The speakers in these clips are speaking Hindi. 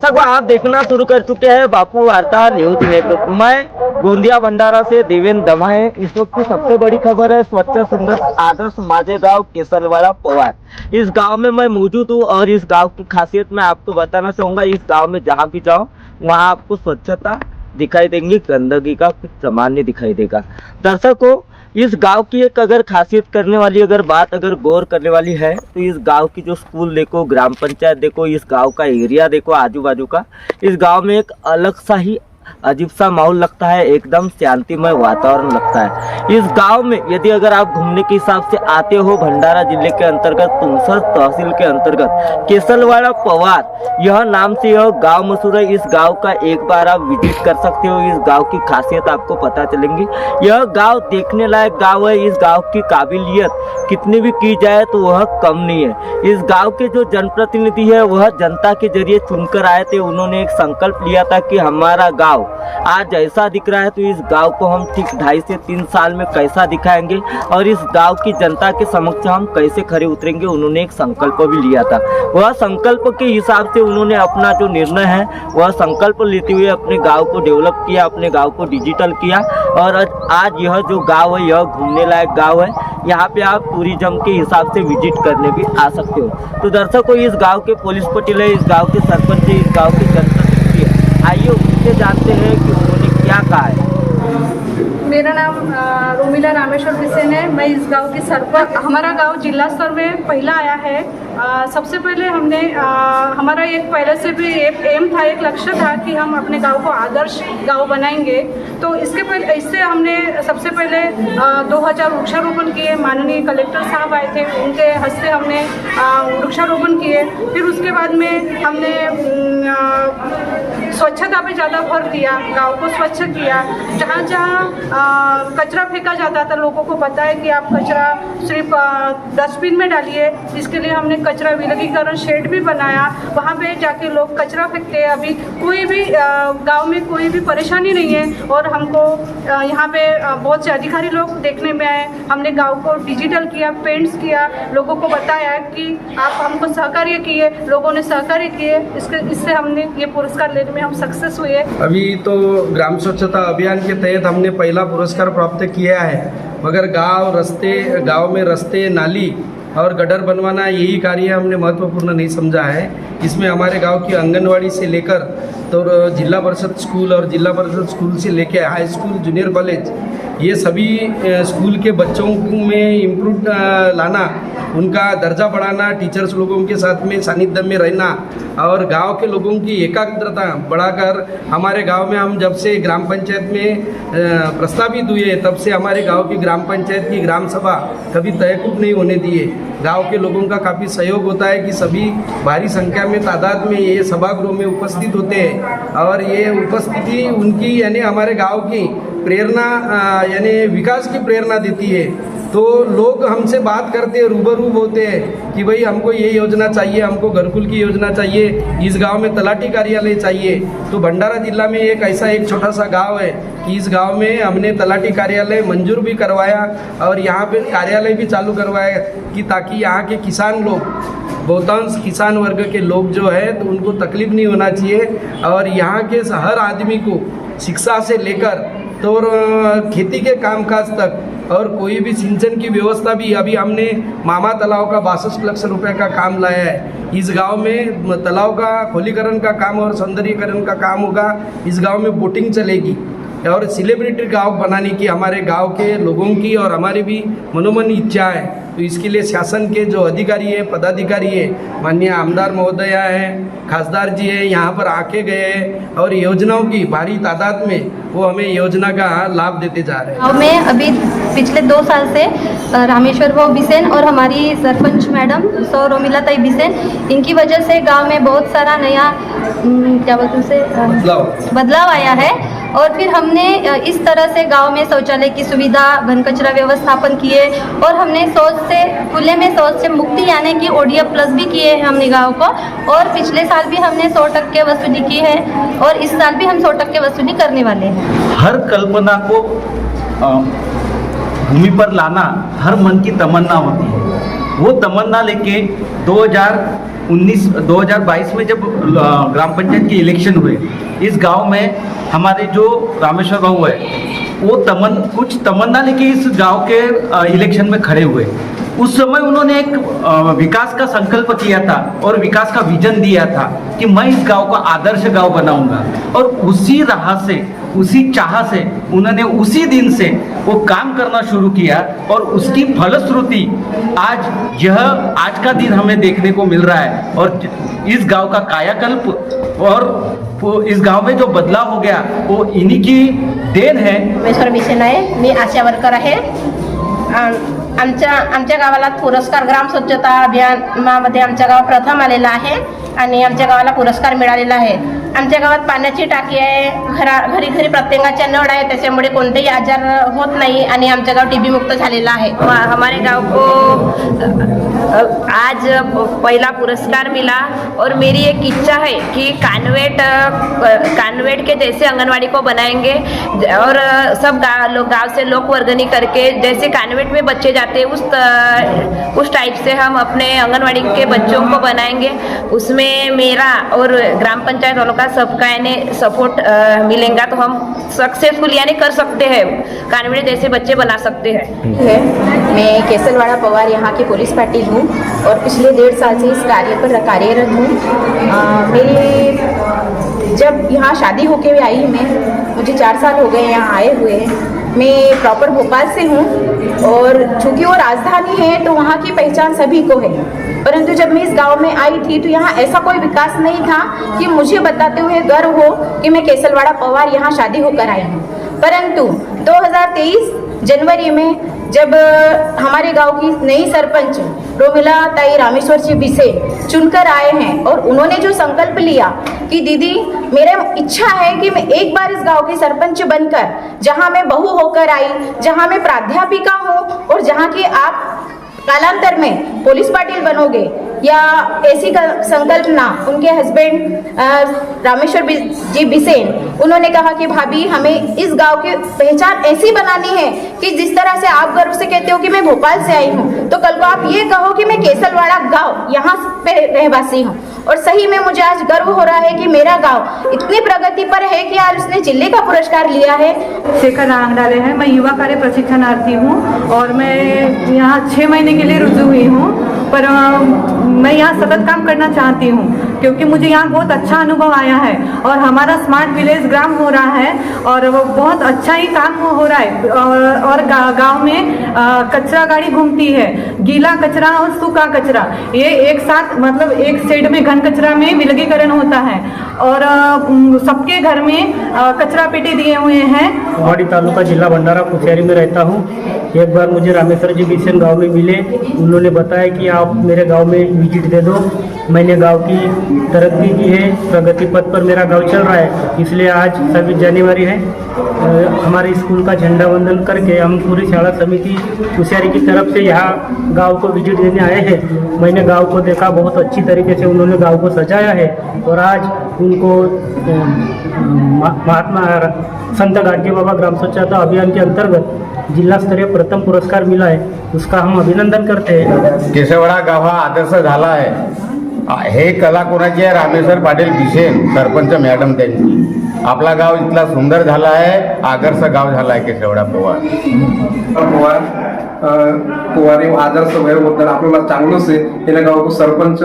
सब आप देखना शुरू कर चुके हैं बापू वार्ता न्यूज नेटवर्क। मैं गोंदिया भंडारा से देवेंद्र दमाए। इस वक्त की सबसे बड़ी खबर है स्वच्छ सुंदर आदर्श माझे गाँव केसरवाड़ा पवार। इस गांव में मैं मौजूद हूँ और इस गांव की खासियत मैं आपको बताना चाहूंगा। इस गांव में जहाँ भी जाओ वहाँ आपको स्वच्छता दिखाई देंगी, गंदगी का कुछ सामान नहीं दिखाई देगा। दर्शकों, इस गांव की एक अगर खासियत करने वाली अगर गौर करने वाली है तो इस गांव की जो स्कूल देखो, ग्राम पंचायत देखो, इस गांव का एरिया देखो, आजू बाजू का। इस गांव में एक अलग सा ही अजीब सा माहौल लगता है, एकदम शांतिमय वातावरण लगता है। इस गांव में यदि अगर आप घूमने के हिसाब से आते हो, भंडारा जिले के अंतर्गत तुमसर तहसील के अंतर्गत केसरवाड़ा पवार यह नाम से यह गांव मशहूर है। इस गांव का एक बार आप विजिट कर सकते हो। इस गांव की खासियत आपको पता चलेंगी। यह गांव देखने लायक गांव है। इस गांव की काबिलियत कितनी भी की जाए तो वह कम नहीं है। इस गांव के जो जनप्रतिनिधि है वह जनता के जरिए चुनकर आए थे। उन्होंने एक संकल्प लिया था कि हमारा गांव आज ऐसा दिख रहा है तो इस गांव को हम ठीक 2.5 से 3 साल में कैसा दिखाएंगे और इस गांव की जनता के समक्ष हम कैसे खड़े उतरेंगे। उन्होंने एक संकल्प भी लिया था। वह संकल्प के हिसाब से उन्होंने अपना जो निर्णय है वह संकल्प लेते हुए अपने गांव को डेवलप किया, अपने गांव को डिजिटल किया और आज यह जो गांव है यह घूमने लायक गांव है। यहाँ पे आप टूरिज्म के हिसाब से विजिट करने भी आ सकते हो। तो दर्शकों, इस गांव के पुलिस पटेल है, इस गांव के सरपंच है, इस गांव के जनप्रतिनिधि है। आइए उनसे जानते हैं कि उन्होंने क्या कहा है। मेरा नाम रोमिला रामेश्वर बिसेन है। मैं इस गांव की सरपंच। हमारा गांव जिला स्तर में पहला आया है। सबसे पहले हमने हमारा एक पहले से भी एक एम था, एक लक्ष्य था कि हम अपने गांव को आदर्श गांव बनाएंगे। तो इससे हमने सबसे पहले 2000 वृक्षारोपण किए। माननीय कलेक्टर साहब आए थे, उनके हस्ते हमने वृक्षारोपण किए। फिर उसके बाद में हमने स्वच्छता पे ज़्यादा भर दिया, गांव को स्वच्छ किया। जहाँ जहाँ कचरा फेंका जाता था, लोगों को पता है कि आप कचरा सिर्फ डस्टबिन में डालिए। इसके लिए हमने कचरा विलगीकरण शेड भी बनाया। वहाँ पे जाके लोग कचरा फेंकते हैं। अभी कोई भी गांव में कोई भी परेशानी नहीं है। और हमको यहाँ पे बहुत से अधिकारी लोग देखने में आए। हमने गांव को डिजिटल किया, पेंट्स किया, लोगों को बताया कि आप हमको सहकार्य किए। लोगों ने सहकार्य किए, इससे हमने ये पुरस्कार लेने में हम सक्सेस हुए। अभी तो ग्राम स्वच्छता अभियान के तहत हमने पहला पुरस्कार प्राप्त किया है, मगर गांव में रस्ते, नाली और गटर बनवाना यही कार्य हमने महत्वपूर्ण नहीं समझा है। इसमें हमारे गांव की आंगनवाड़ी से लेकर तो जिला परिषद स्कूल और जिला परिषद स्कूल से लेकर हाई स्कूल, जूनियर कॉलेज, ये सभी स्कूल के बच्चों में इम्प्रूव लाना, उनका दर्जा बढ़ाना, टीचर्स लोगों के साथ में सानिध्य में रहना और गांव के लोगों की एकाग्रता बढ़ाकर हमारे गांव में हम जब से ग्राम पंचायत में प्रस्तावित हुए तब से हमारे गांव की ग्राम पंचायत की ग्राम सभा कभी तहकूब नहीं होने दिए। गांव के लोगों का काफ़ी सहयोग होता है कि सभी भारी संख्या में तादाद में ये सभागृह में उपस्थित होते हैं और ये उपस्थिति उनकी यानी हमारे गांव की प्रेरणा यानी विकास की प्रेरणा देती है। तो लोग हमसे बात करते हैं, रूबरू होते हैं कि भाई हमको ये योजना चाहिए, हमको घरकुल की योजना चाहिए, इस गांव में तलाटी कार्यालय चाहिए। तो भंडारा जिला में एक छोटा सा गांव है कि इस गांव में हमने तलाटी कार्यालय मंजूर भी करवाया और यहाँ पे कार्यालय भी चालू करवाया कि ताकि यहाँ के किसान लोग, बहुतांश किसान वर्ग के लोग जो है तो उनको तकलीफ नहीं होना चाहिए और यहाँ के हर आदमी को शिक्षा से लेकर तो खेती के कामकाज तक और कोई भी सिंचन की व्यवस्था भी अभी हमने मामा तालाब का 62 लाख रुपए का काम लाया है। इस गांव में तालाब का खोलीकरण का काम और सौंदर्यीकरण का काम होगा। इस गांव में बोटिंग चलेगी और सेलिब्रिटी गांव बनाने की हमारे गांव के लोगों की और हमारी भी मनोमन इच्छा है। तो इसके लिए शासन के जो अधिकारी है, पदाधिकारी है, माननीय आमदार महोदया हैं, खासदार जी हैं, यहाँ पर आके गए हैं और योजनाओं की भारी तादाद में वो हमें योजना का लाभ देते जा रहे हैं। गाँव में अभी पिछले 2 साल से रामेश्वर भाऊ बिसेन और हमारी सरपंच मैडम सौ रोमिला ताई बिसेन, इनकी वजह से गांव में बहुत सारा नया क्या बोलते हैं उसे बदलाव आया है। और फिर हमने इस तरह से गांव में शौचालय की सुविधा, घन कचरा व्यवस्थापन किए और हमने खुले में शौच से मुक्ति यानी कि ODF प्लस भी किए हैं हमने गांव को। और पिछले साल भी हमने 100% वसूली की है और इस साल भी हम 100% वसूली करने वाले हैं। हर कल्पना को भूमि पर लाना हर मन की तमन्ना होती है। वो तमन्ना लेके 2022 में जब ग्राम पंचायत के इलेक्शन हुए, इस गांव में हमारे जो रामेश्वर बाबू है वो कुछ तमन्ना लेके इस गांव के इलेक्शन में खड़े हुए। उस समय उन्होंने एक विकास का संकल्प किया था और विकास का विजन दिया था कि मैं इस गांव को आदर्श गांव बनाऊंगा, और उसी राह से, उसी चाह से उन्होंने उसी दिन से वो काम करना शुरू किया, और उसकी फलश्रुति आज का दिन हमें देखने को मिल रहा है। और इस गांव का कायाकल्प और इस गांव में जो बदलाव हो गया वो इन्हीं की देन है। रामेश्वर बिसेन आहे, मी आशा वर्कर आहे। आमच्या गावाला पुरस्कार ग्राम स्वच्छता अभियानामध्ये आमच्या गाव प्रथम आलेला आहे आणि आमच्या गावाला पुरस्कार मिळालेला आहे। आमच्या गावात पाण्याची टाकी आहे, घरी घरी प्रत्येकाच्या नळ आहे, त्याच्यामुळे कोणतेही आजार होत नाही आणि आमचं गाव टीबी मुक्त झालेलं आहे। हमारे गांव को आज पहला पुरस्कार मिला और मेरी एक इच्छा है कि कान्वेट के जैसे आंगनवाड़ी को बनाएंगे और सब गांव से लोक वर्गनी करके जैसे कान्वेट में बच्चे जाते उस टाइप से हम अपने आंगनवाड़ी के बच्चों को बनाएंगे। उसमें मेरा और ग्राम पंचायत वालों का सबका यानी सपोर्ट मिलेगा तो हम सक्सेसफुल यानी कर सकते हैं, कानवेट जैसे बच्चे बना सकते हैं। मैं केसलवाड़ा पवार यहाँ की पुलिस पाटिल हूँ और पिछले 1.5 साल से इस कार्य पर कार्यरत हूँ। मेरी जब यहाँ शादी होके आई मुझे 4 साल हो गए यहाँ आए हुए हैं। मैं प्रॉपर भोपाल से हूँ और चूँकि वो राजधानी है तो वहाँ की पहचान सभी को है, परंतु जब मैं इस गांव में आई थी तो यहाँ ऐसा कोई विकास नहीं था कि मुझे बताते हुए गर्व हो कि मैं केसलवाड़ा पवार यहाँ शादी होकर आई हूँ। परंतु 2023 जनवरी में जब हमारे गांव की नई सरपंच रोमिला ताई रामेश्वर जी बिसेन चुनकर आए हैं और उन्होंने जो संकल्प लिया कि दीदी मेरा इच्छा है कि मैं एक बार इस गांव की सरपंच बनकर, जहां मैं बहू होकर आई, जहां मैं प्राध्यापिका हूं और जहां की आप कालांतर में पुलिस पाटिल बनोगे, या ऐसी संकल्पना उनके हस्बैंड रामेश्वर जी बिसेन उन्होंने कहा कि भाभी हमें इस गांव की पहचान ऐसी बनानी है कि जिस तरह से आप गर्व से कहते हो कि मैं भोपाल से आई हूँ, तो कल को आप ये कहो कि मैं केसलवाड़ा गांव यहाँ पे रहवासी हूँ। और सही में मुझे आज गर्व हो रहा है कि मेरा गांव इतनी प्रगति पर है कि आज उसने जिले का पुरस्कार लिया है। शेखर नांगडाले है, मैं युवा कार्य प्रशिक्षणार्थी हूँ और मैं यहाँ 6 महीने के लिए रुजू हुई हूँ, पर मैं यहाँ सतत काम करना चाहती हूँ क्योंकि मुझे यहाँ बहुत अच्छा अनुभव आया है और हमारा स्मार्ट विलेज ग्राम हो रहा है और वो बहुत अच्छा ही काम हो रहा है। और गांव में कचरा गाड़ी घूमती है, गीला कचरा और सूखा कचरा ये एक साथ मतलब एक सेड में घन कचरा में विलगीकरण होता है और सबके घर में कचरा पेटी दिए हुए हैं। पवाड़ी तालुका जिला भंडारा कुशियारी में रहता हूँ। एक बार मुझे रामेश्वर जी बिसेन गांव में मिले, उन्होंने बताया कि आप मेरे गांव में विजिट दे दो। मैंने गांव की तरक्की की है, प्रगति पथ पर मेरा गांव चल रहा है, इसलिए आज 26 जनवरी है, हमारे स्कूल का झंडा वंदन करके हम पूरी शाला समिति कुशियारी की तरफ से यहाँ गांव को विजिट देने आए हैं। मैंने गांव को देखा, बहुत अच्छी तरीके से उन्होंने गांव को सजाया है और आज उनको महात्मा संत गाडगे बाबा ग्राम स्वच्छता अभियान के अंतर्गत जिल्हा स्तरीय प्रथम पुरस्कार मिला है, उसका हम अभिनंदन करते हैं। केसलवाड़ा गाव हा आदर्श झाला आहे। हे कला कोणाची आहे? रामेश्वर पाटील बिसेन सरपंच मॅडम त्यांची। आपला गाव इतला सुंदर झाला आहे, आदर्श गाव झाला आहे केसलवाड़ा पवार पवार आदर्श वयाबद्दल आपल्याला चांगलंच आहे। या गावाको सरपंच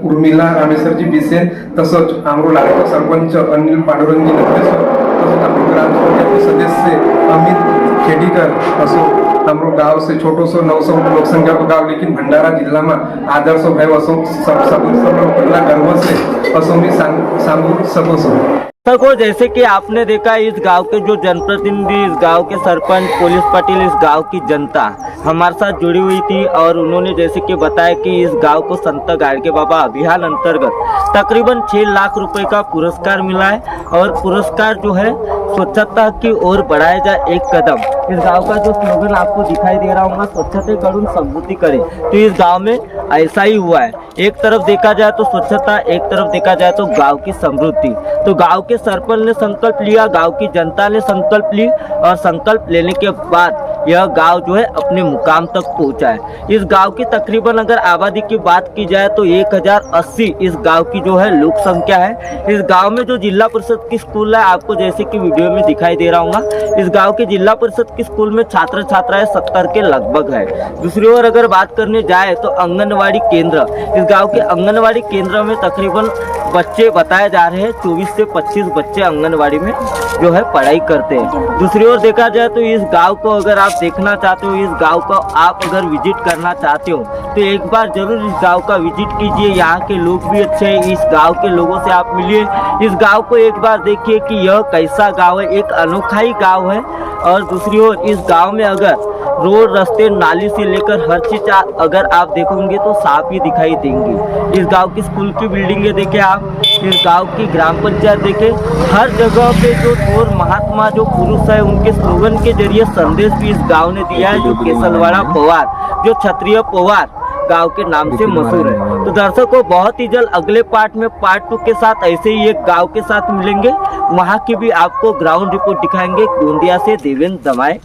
उर्मिला रामेश्वरजी बिसेन, तसंच आमरो लागतो सरपंच अनिल पांडुरंगी नंदेश्वर, तसंच आपले ग्रामपंचायत सदस्य अमित खेडीकर असो, हमरो गांव से छोटो सो 900 लोकसंख्या को गांव, लेकिन भंडारा जिला में आदर्श भय असो सब गर्व से असो मी सांगू सको। को जैसे कि आपने देखा इस गांव के जो जनप्रतिनिधि, इस गांव के सरपंच, पुलिस पाटिल, इस गांव की जनता हमारे साथ जुड़ी हुई थी और उन्होंने जैसे कि बताया कि इस गांव को संत गाडगे बाबा अभियान अंतर्गत तकरीबन 6 लाख रुपए का पुरस्कार मिला है और पुरस्कार जो है स्वच्छता की ओर बढ़ाया जाए एक कदम। इस गांव का जो स्लोगन आपको दिखाई दे रहा होगा, स्वच्छतेकडून समृद्धि करें, तो इस गांव में ऐसा ही हुआ है। एक तरफ देखा जाए तो स्वच्छता, एक तरफ देखा जाए तो गांव की समृद्धि। तो गांव के सरपंच ने संकल्प लिया, गांव की जनता ने संकल्प ली और संकल्प लेने के बाद यह गांव जो है अपने मुकाम तक पहुंचा है। इस गांव की तकरीबन अगर आबादी की बात की जाए तो 1080 इस गांव की जो है लोक संख्या है। इस गांव में जो जिला परिषद की स्कूल है, आपको जैसे कि वीडियो में दिखाई दे रहा होगा, इस गांव के जिला परिषद की स्कूल में छात्र छात्राएं 70 के लगभग है। दूसरी ओर अगर बात करने जाए तो आंगनवाड़ी केंद्र, इस गांव के आंगनवाड़ी केंद्र में तकरीबन बच्चे बताए जा रहे हैं 24 से 25 बच्चे आंगनवाड़ी में जो है पढ़ाई करते हैं। दूसरी ओर देखा जाए तो इस गांव को अगर आप देखना चाहते हो, इस गांव को आप अगर विजिट करना चाहते हो तो एक बार जरूर इस गांव का विजिट कीजिए। यहाँ के लोग भी अच्छे हैं, इस गांव के लोगों से आप मिलिए, इस गांव को एक बार देखिए कि यह कैसा गांव है, एक अनोखा ही गांव है। और दूसरी ओर इस गांव में अगर रोड, रास्ते, नाली से लेकर हर चीज अगर आप देखोगे तो साफ ही दिखाई देंगी। इस गांव की स्कूल की बिल्डिंगें देखें आप, इस गांव की ग्राम पंचायत देखें, हर जगह पे जो और महात्मा जो पुरुष है उनके स्लोगन के जरिए संदेश भी इस गांव ने दिया है, जो केसलवाड़ा पवार, जो क्षत्रिय पवार गांव के नाम से मशहूर है। तो दर्शकों, बहुत ही जल्द अगले पार्ट में पार्ट 2 के साथ ऐसे ही एक गांव के साथ मिलेंगे, वहां की भी आपको ग्राउंड रिपोर्ट दिखाएंगे। गोंदिया से देवेंद्र दमाए।